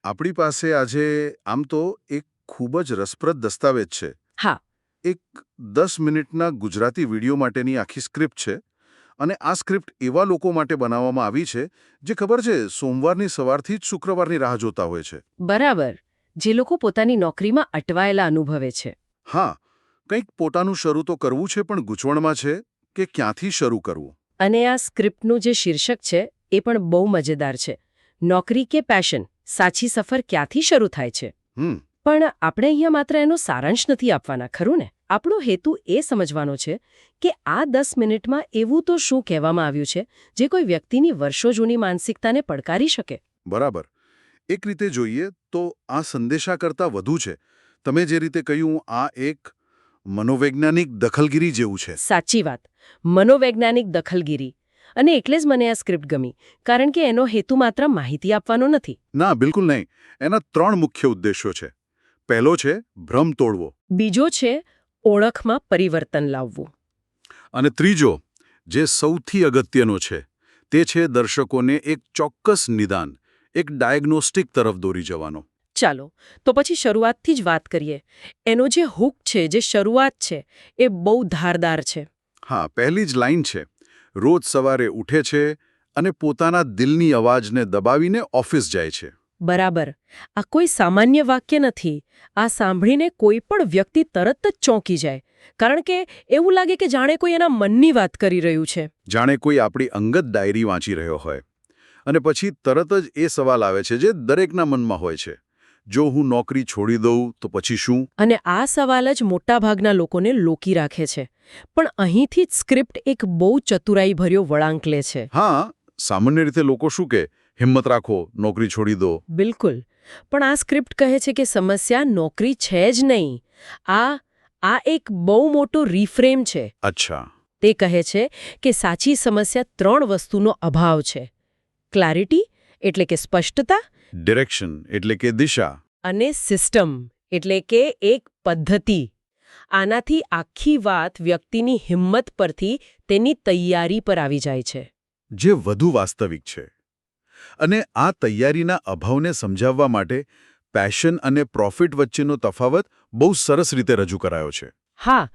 આપણી પાસે આજે આમ તો એક ખૂબ જ રસપ્રદ દસ્તાવેજ છે. હા. એક 10 મિનિટના ગુજરાતી વિડિયો માટેની આખી સ્ક્રિપ્ટ છે અને આ સ્ક્રિપ્ટ એવા લોકો માટે બનાવવામાં આવી છે જે ખબર છે સોમવારની સવારથી જ શુક્રવારની રાહ જોતા હોય છે. બરાબર. જે લોકો પોતાની નોકરીમાં અટવાયેલા અનુભવે છે. હા, કંઈક પોતાનું શરૂ તો કરવું છે પણ ગૂંચવણમાં છે કે ક્યાંથી શરૂ કરવું. અને આ સ્ક્રિપ્ટનું જે શીર્ષક છે એ પણ બહુ મજેદાર છે. નોકરી કે પેશન, સાચી સફર ક્યાંથી શરૂ થાય છે. પણ આપણે અહીંયા માત્ર એનો સારાંશ નથી આપવાના, ખરું ને? આપણો હેતુ એ સમજવાનો છે કે આ 10 મિનિટમાં એવું તો શું કહેવામાં આવ્યું છે જે કોઈ વ્યક્તિની વર્ષો જૂની માનસિકતાને પડકારી શકે. બરાબર. એક રીતે જોઈએ તો આ સંદેશા કરતાં વધુ છે. તમે જે રીતે કહ્યું, આ એક મનોવૈજ્ઞાનિક દખલગીરી જેવું છે. સાચી વાત. મનોવૈજ્ઞાનિક દખલગીરી. અને એટલે જ મને આ સ્ક્રિપ્ટ ગમી, કારણ કે એનો હેતુ માત્ર માહિતી આપવાનો નથી. ના, બિલકુલ નહીં. એના 3 મુખ્ય ઉદ્દેશ્યો છે. પહેલો છે ભ્રમ તોડવો. બીજો છે ઓળખમાં પરિવર્તન લાવવું. અને ત્રીજો, જે સૌથી અગત્યનો છે, તે છે દર્શકોને એક ચોક્કસ નિદાન, એક ડાયગ્નોસ્ટિક તરફ દોરી જવાનો. ચાલો, તો પછી શરૂઆતથી જ વાત કરીએ. એનો જે હૂક છે, જે શરૂઆત છે, એ બહુ ધારદાર છે. હા, પહેલી જ લાઈન છે. રોજ સવારે ઉઠે છે અને પોતાના દિલની અવાજને દબાવીને ઓફિસ જાય છે. બરાબર. આ કોઈ સામાન્ય વાક્ય નથી. આ સાંભળીને કોઈ પણ વ્યક્તિ તરત જ ચોંકી જાય, કારણ કે એવું લાગે કે જાણે કોઈ એના મનની વાત કરી રહ્યું છે. જાણે કોઈ આપણી અંગત ડાયરી વાંચી રહ્યો હોય. અને પછી તરત જ એ સવાલ આવે છે જે દરેકના મનમાં હોય છે. જો હું નોકરી છોડી દઉં તો પછી શું? અને આ સવાલ જ મોટાભાગના લોકોને લોકી રાખે છે. પણ અહીંથી જ સ્ક્રિપ્ટ એક બહુ ચતુરાઈભર્યો વળાંક લે છે. હા, સામાન્ય રીતે લોકો શું કહે, હિંમત રાખો, નોકરી છોડી દો. બિલકુલ. પણ આ સ્ક્રિપ્ટ કહે છે કે સમસ્યા નોકરી છે જ નહીં. આ એક બહુ મોટો રીફ્રેમ છે. અચ્છા. તે કહે છે કે સાચી સમસ્યા 3 વસ્તુનો અભાવ છે. ક્લારિટી એટલે કે સ્પષ્ટતા, ડિરેક્શન એટલે કે દિશા, અને સિસ્ટમ એટલે કે એક પદ્ધતિ. આનાથી આખી વાત વ્યક્તિની હિંમત પરથી તેની તૈયારી પર આવી જાય છે. જે વધુ વાસ્તવિક છે. અને આ તૈયારીના અભાવને સમજાવવા માટે પેશન અને પ્રોફિટ વચ્ચેનો તફાવત બહુ સરસ રીતે રજૂ કરાયો છે. હા,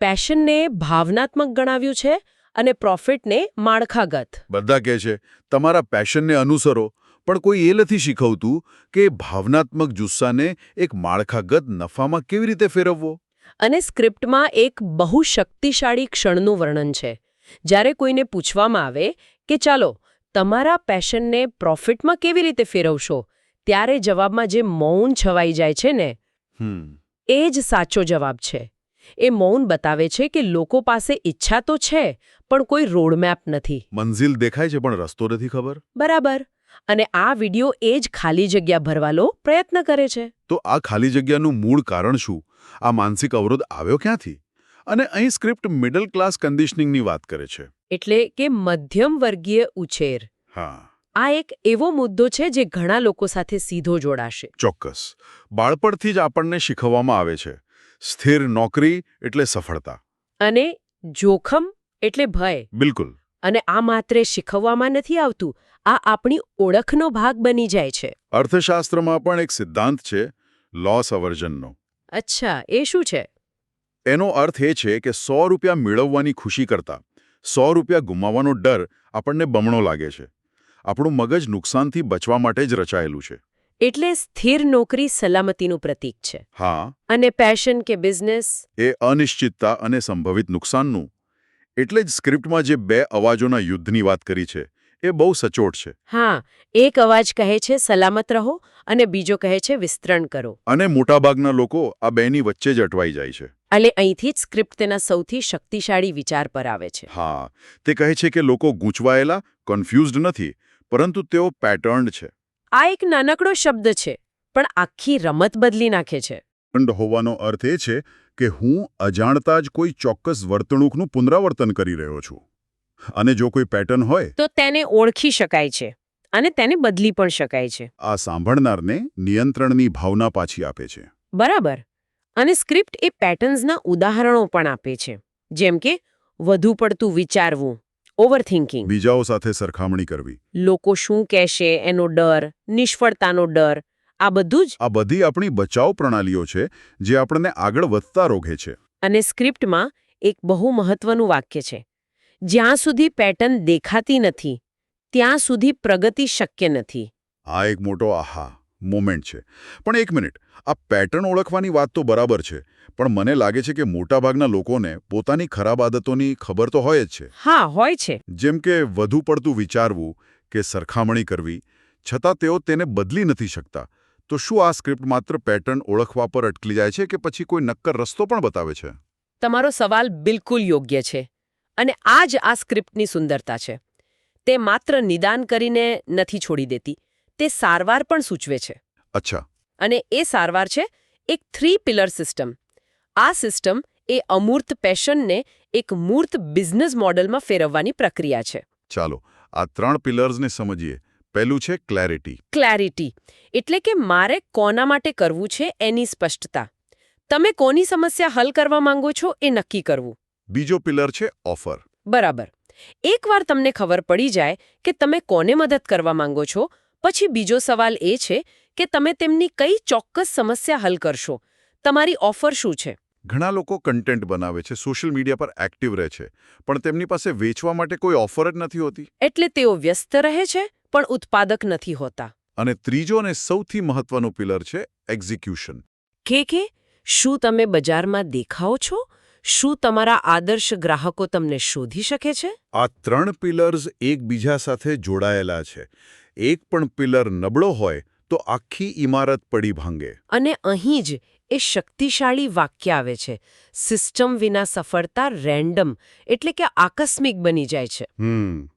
પેશનને ભાવનાત્મક ગણાવ્યું છે અને પ્રોફિટને માળખાગત. બધા કહે છે તમારા પેશનને અનુસરો, પણ કોઈ એ નથી શીખવતું કે ભાવનાત્મક જુસ્સાને એક માળખાગત નફામાં કેવી રીતે ફેરવવો. અને સ્ક્રિપ્ટમાં એક બહુ શક્તિશાળી ક્ષણનું વર્ણન છે. જ્યારે કોઈને પૂછવામાં આવે કે ચાલો તમારા પેશનને પ્રોફિટમાં કેવી રીતે ફેરવશો, ત્યારે જવાબમાં જે મૌન છવાઈ જાય છે ને, એ જ સાચો જવાબ છે. એ મૌન બતાવે છે કે લોકો પાસે ઈચ્છા તો છે, પણ કોઈ રોડમેપ નથી. મંઝિલ દેખાય છે પણ રસ્તો નથી ખબર. બરાબર. અને આ વિડિયો એ જ ખાલી જગ્યા ભરવાનો પ્રયત્ન કરે છે. તો આ ખાલી જગ્યાનું મૂળ કારણ શું? આ માનસિક અવરોધ આવ્યો ક્યાંથી? અને અહીં સ્ક્રિપ્ટ મિડલ ક્લાસ કન્ડિશનિંગની વાત કરે છે. એટલે કે મધ્યમ વર્ગીય ઉછેર. હા. આ એક એવો મુદ્દો છે જે ઘણા લોકો સાથે સીધો જોડાશે. ચોક્કસ. બાળપણથી જ આપણને શીખવવામાં આવે છે. સ્થિર નોકરી એટલે સફળતા. અને જોખમ એટલે ભય. બિલકુલ. અને આ માત્ર શીખવવામાં નથી આવતું, આ આપણી ઓળખનો ભાગ બની જાય છે. અર્થશાસ્ત્રમાં પણ એક સિદ્ધાંત છે, લોસ અવર્જનનો. અચ્છા, એ શું છે? એનો અર્થ એ છે કે 100 રૂપિયા મેળવવાની ખુશી કરતાં 100 રૂપિયા ગુમાવવાનો ડર આપણને બમણો લાગે છે. આપણું મગજ નુકસાનથી બચવા માટે જ રચાયેલું છે. એટલે સ્થિર નોકરી સલામતીનું પ્રતીક છે. હા. અને પેશન કે બિઝનેસ એ અનિશ્ચિતતા અને સંભવિત નુકસાનનું. એટલે જ સ્ક્રિપ્ટમાં જે 2 અવાજોના યુદ્ધની વાત કરી છે, એ બહુ સચોટ છે. હા, એક અવાજ કહે છે સલામત રહો અને બીજો કહે છે વિસ્તરણ કરો. અને મોટાભાગના લોકો આ બેની વચ્ચે જ અટવાઈ જાય છે. એટલે અહીંથી જ સ્ક્રિપ્ટ તેના સૌથી શક્તિશાળી વિચાર પર આવે છે. હા, તે કહે છે કે લોકો ગૂંચવાયેલા, કન્ફ્યુઝડ નથી, પરંતુ તેઓ પેટર્ન્ડ છે. આ એક નાનકડો શબ્દ છે, પણ આખી રમત બદલી નાખે છે. પેટર્ન્ડ હોવાનો અર્થ એ છે કે હું અજાણતા જ કોઈ ચોક્કસ વર્તણૂકનું પુનરાવર્તન કરી રહ્યો છું. અને જો કોઈ પેટર્ન હોય તો તેને ઓળખી શકાય છે અને તેને બદલી પણ શકાય છે. આ સાંભળનારને નિયંત્રણની ભાવના પાછી આપે છે. બરાબર. અને સ્ક્રિપ્ટ એ પેટર્ન્સના ઉદાહરણો પણ આપે છે, જેમ કે વધુ પડતું વિચારવું, ઓવરથિંકિંગ, બીજાઓ સાથે સરખામણી કરવી, લોકો શું કહેશે એનો ડર, નિષ્ફળતાનો ડર. આ બધું જ. આ બધી આપણી બચાવ પ્રણાલીઓ છે જે આપણને આગળ વધતા રોકે છે. અને સ્ક્રિપ્ટમાં એક બહુ મહત્વનું વાક્ય છે, જ્યાં સુધી પેટર્ન દેખાતી નથી ત્યાં સુધી પ્રગતિ શક્ય નથી. આ એક મોટો આહા મોમેન્ટ છે. પણ એક મિનિટ, આ પેટર્ન ઓળખવાની વાત તો બરાબર છે, પણ મને લાગે છે કે મોટાભાગના લોકોને પોતાની ખરાબ આદતોની ખબર તો હોય જ છે. હા, હોય છે. જેમ કે વધુ પડતું વિચારવું કે સરખામણી કરવી, છતાં તેઓ તેને બદલી નથી શકતા. તો શું આ સ્ક્રિપ્ટ માત્ર પેટર્ન ઓળખવા પર અટકી જાય છે કે પછી કોઈ નક્કર રસ્તો પણ બતાવે છે? તમારો સવાલ બિલકુલ યોગ્ય છે. અને આ જ આ સ્ક્રિપ્ટની સુંદરતા છે. તે માત્ર નિદાન કરીને નથી છોડી દેતી, તે સારવાર પણ સૂચવે છે. અચ્છા. અને એ સારવાર છે એક 3 પિલર સિસ્ટમ. આ સિસ્ટમ એ અમૂર્ત પેશનને એક મૂર્ત બિઝનેસ મોડલમાં ફેરવવાની પ્રક્રિયા છે. ચાલો આ 3 પિલર્સને સમજીએ. પહેલું છે ક્લેરિટી. ક્લેરિટી એટલે કે મારે કોના માટે કરવું છે એની સ્પષ્ટતા. તમે કોની સમસ્યા હલ કરવા માંગો છો એ નક્કી કરવું. બીજો પિલર છે ઓફર. બરાબર. એકવાર તમને ખબર પડી જાય કે તમે કોને મદદ કરવા માંગો છો, પછી બીજો સવાલ એ છે કે તમે તેમની કઈ ચોક્કસ સમસ્યા હલ કરશો. તમારી ઓફર શું છે? ઘણા લોકો કન્ટેન્ટ બનાવે છે, સોશિયલ મીડિયા પર એક્ટિવ રહે છે, પણ તેમની પાસે વેચવા માટે કોઈ ઓફર જ નથી હોતી. એટલે તેઓ વ્યસ્ત રહે છે પણ ઉત્પાદક નથી હોતા. અને ત્રીજો અને સૌથી મહત્વનું પિલર છે એક્ઝિક્યુશન. કે શું તમે બજારમાં દેખાઓ છો? શું તમારા આદર્શ ગ્રાહકો તમને શોધી શકે છે? આ 3 પિલર્સ એકબીજા સાથે જોડાયેલા છે. એક પણ પિલર નબળો હોય તો આખી ઇમારત પડી ભાંગે. અને અહીં જ એ શક્તિશાળી વાક્ય આવે છે, સિસ્ટમ વિના સફળતા રેન્ડમ એટલે કે આકસ્મિક બની જાય છે.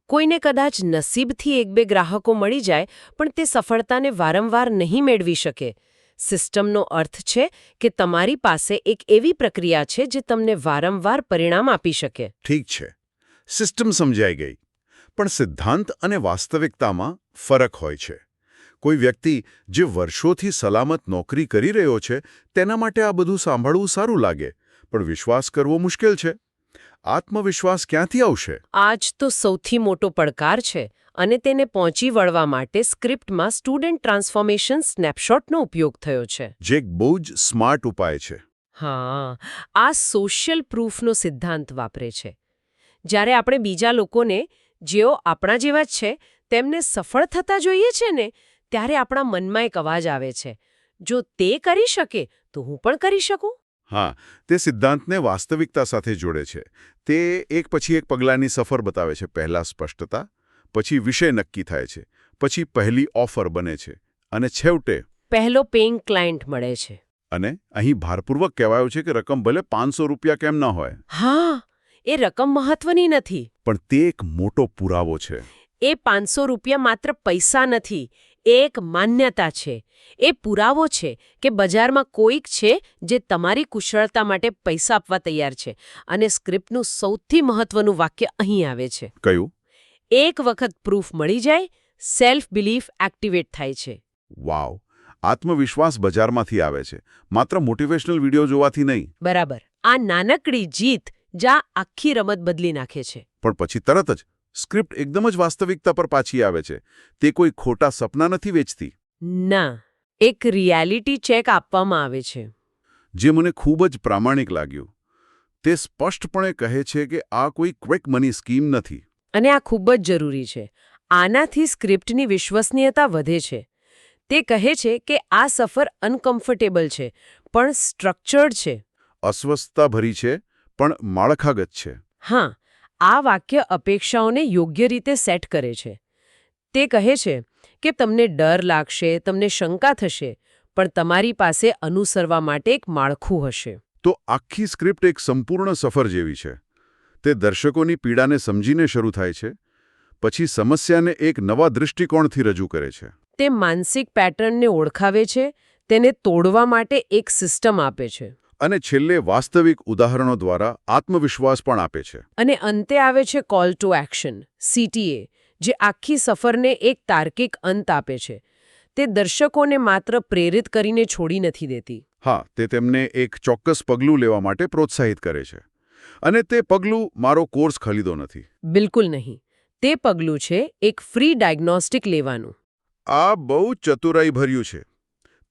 કોઈને કદાચ નસીબથી 1-2 ગ્રાહકો મળી જાય, પણ તે સફળતાને વારંવાર નહીં મેળવી શકે. સિસ્ટમનો અર્થ છે કે તમારી પાસે એક એવી પ્રક્રિયા છે જે તમને વારંવાર પરિણામ આપી શકે. ઠીક છે, સિસ્ટમ સમજાઈ ગઈ. પણ સિદ્ધાંત અને વાસ્તવિકતામાં ફરક હોય છે. કોઈ વ્યક્તિ જે વર્ષોથી સલામત નોકરી કરી રહ્યો છે તેના માટે આ બધું સાંભળવું સારું લાગે, પણ વિશ્વાસ કરવો મુશ્કેલ છે. આત્મવિશ્વાસ ક્યાંથી આવશે? આ જ તો સૌથી મોટો પડકાર છે. અને તેને પહોંચી વળવા માટે સ્ક્રિપ્ટમાં સ્ટુડન્ટ ટ્રાન્સફોર્મેશન સ્નેપશોટનો ઉપયોગ થયો છે. જે એક બહુ જ સ્માર્ટ ઉપાય છે. હા, આ સોશિયલ પ્રૂફનો સિદ્ધાંત વાપરે છે. જ્યારે આપણે બીજા લોકોને, જેઓ આપણા જેવા જ છે, તેમને સફળ થતા જોઈએ છે ને, ત્યારે આપણા મનમાં એક અવાજ આવે છે, જો તે કરી શકે તો હું પણ કરી શકું. હા, તે સિદ્ધાંતને વાસ્તવિકતા સાથે જોડે છે. તે એક પછી એક પગલાંની સફર બતાવે છે. પહેલા સ્પષ્ટતા, પછી વિષય નક્કી થાય છે, પછી પહેલી ઓફર બને છે, અને છેવટે પહેલો પેઇંગ ક્લાયન્ટ મળે છે. અને અહીં ભારપૂર્વક કહેવાયું છે કે રકમ ભલે 500 રૂપિયા કેમ ન હોય. હા, એ રકમ મહત્વની નથી, પણ તે એક મોટો પુરાવો છે. એ 500 રૂપિયા માત્ર પૈસા નથી, એ એક માન્યતા છે. એ પુરાવો છે કે બજારમાં કોઈક છે જે તમારી કુશળતા માટે પૈસા આપવા તૈયાર છે. અને સ્ક્રિપ્ટનું સૌથી મહત્વનું વાક્ય અહીં આવે છે. કયું? એક વખત પ્રૂફ મળી જાય, સેલ્ફ બિલીફ એક્ટિવેટ થાય છે. વાવ! આત્મવિશ્વાસ બજારમાંથી આવે છે, માત્ર મોટિવેશનલ વિડીયો જોવાથી નહીં. બરાબર. આ નાનકડી જીત જા આખી રમત બદલી નાખે છે. પણ પછી તરત જ સ્ક્રિપ્ટ એકદમ જ વાસ્તવિકતા પર પાછી આવે છે. તે કોઈ ખોટા સપના નથી વેચતી. ના, એક રિયાલિટી ચેક આપવામાં આવે છે. જે મને ખૂબ જ પ્રામાણિક લાગ્યું. તે સ્પષ્ટપણે કહે છે કે આ કોઈ ક્વિક મની સ્કીમ નથી. અને આ ખૂબ જ જરૂરી છે. આનાથી સ્ક્રિપ્ટની વિશ્વસનીયતા વધે છે. તે કહે છે કે આ સફર અનકમ્ફર્ટેબલ છે, પણ સ્ટ્રક્ચર્ડ છે. અસ્વસ્થતાભરી છે, પણ માળખાગત છે. હા, આ વાક્ય અપેક્ષાઓને યોગ્ય રીતે સેટ કરે છે. તે કહે છે કે તમને ડર લાગશે, તમને શંકા થશે, પણ તમારી પાસે અનુસરવા માટે એક માળખું હશે. તો આખી સ્ક્રિપ્ટ એક સંપૂર્ણ સફર જેવી છે. તે દર્શકોની પીડાને સમજીને શરૂ થાય છે, પછી સમસ્યાને એક નવા દૃષ્ટિકોણથી રજૂ કરે છે. તે માનસિક પેટર્નને ઓળખાવે છે, તેને તોડવા માટે એક સિસ્ટમ આપે છે. અને છેલ્લે વાસ્તવિક ઉદાહરણો દ્વારા આત્મવિશ્વાસ પણ આપે છે. અને અંતે આવે છે કોલ ટુ એક્શન, CTA, જે આખી સફરને એક તાર્કિક અંત આપે છે. તે દર્શકોને માત્ર પ્રેરિત કરીને છોડી નથી દેતી. હા, તે તેમને એક ચોક્કસ પગલું લેવા માટે પ્રોત્સાહિત કરે છે. અને તે પગલું મારો કોર્સ ખરીદો નથી. બિલકુલ નહીં. તે પગલું છે એક ફ્રી ડાયગ્નોસ્ટિક લેવાનું. આ બહુ ચતુરાઈભર્યું છે.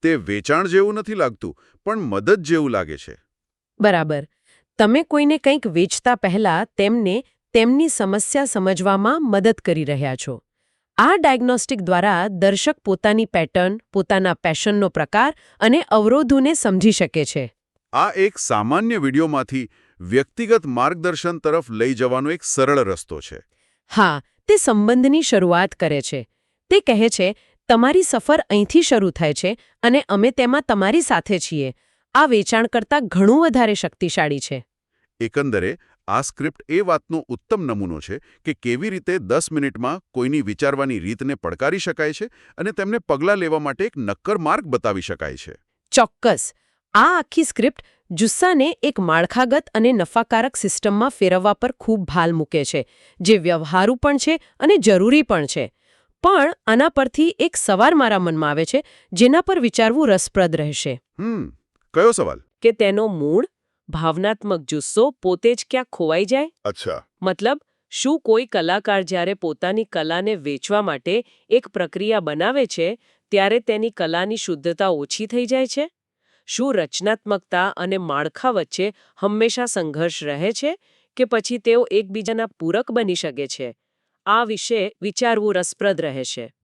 તે વેચાણ જેવું નથી લાગતું, પણ મદદ જેવું લાગે છે. બરાબર. તમે કોઈને કંઈક વેચતા પહેલા તેમને તેમની સમસ્યા સમજવામાં મદદ કરી રહ્યા છો. આ ડાયગ્નોસ્ટિક દ્વારા દર્શક પોતાની પેટર્ન, પોતાના પેશનનો પ્રકાર અને અવરોધોને સમજી શકે છે. આ એક સામાન્ય વિડીયોમાંથી વ્યક્તિગત માર્ગદર્શન તરફ લઈ જવાનો એક સરળ રસ્તો છે. હા, તે સંબંધની શરૂઆત કરે છે. તે કહે છે, તમારી સફર અહીંથી શરૂ થાય છે અને અમે તેમાં તમારી સાથે છીએ. આ વેચાણ કરતાં ઘણું વધારે શક્તિશાળી છે. એકંદરે આ સ્ક્રિપ્ટ એ વાતનો ઉત્તમ નમૂનો છે કે કેવી રીતે 10 મિનિટમાં કોઈની વિચારવાની રીતને પડકારી શકાય છે અને તેમને પગલાં લેવા માટે એક નક્કર માર્ગ બતાવી શકાય છે. ચોક્કસ. આ આખી સ્ક્રિપ્ટ જુસ્સાને એક માળખાગત અને નફાકારક સિસ્ટમમાં ફેરવવા પર ખૂબ ભાર મૂકે છે, જે વ્યવહારુ પણ છે અને જરૂરી પણ છે. પણ આના પરથી એક સવાલ મારા મનમાં આવે છે, જેના પર વિચારવું રસપ્રદ રહેશે. કયો સવાલ? કે તેનો મૂળ ભાવનાત્મક જુસ્સો પોતે જ ક્યાં ખોવાઈ જાય? અચ્છા. મતલબ, શું કોઈ કલાકાર જ્યારે પોતાની કલાને વેચવા માટે એક પ્રક્રિયા બનાવે છે, ત્યારે તેની કલાની શુદ્ધતા ઓછી થઈ જાય છે? શું રચનાત્મકતા અને માળખા વચ્ચે હંમેશા સંઘર્ષ રહે છે કે પછી તેઓ એકબીજાના પૂરક બની શકે છે? આ વિશે વિચારવું રસપ્રદ રહેશે.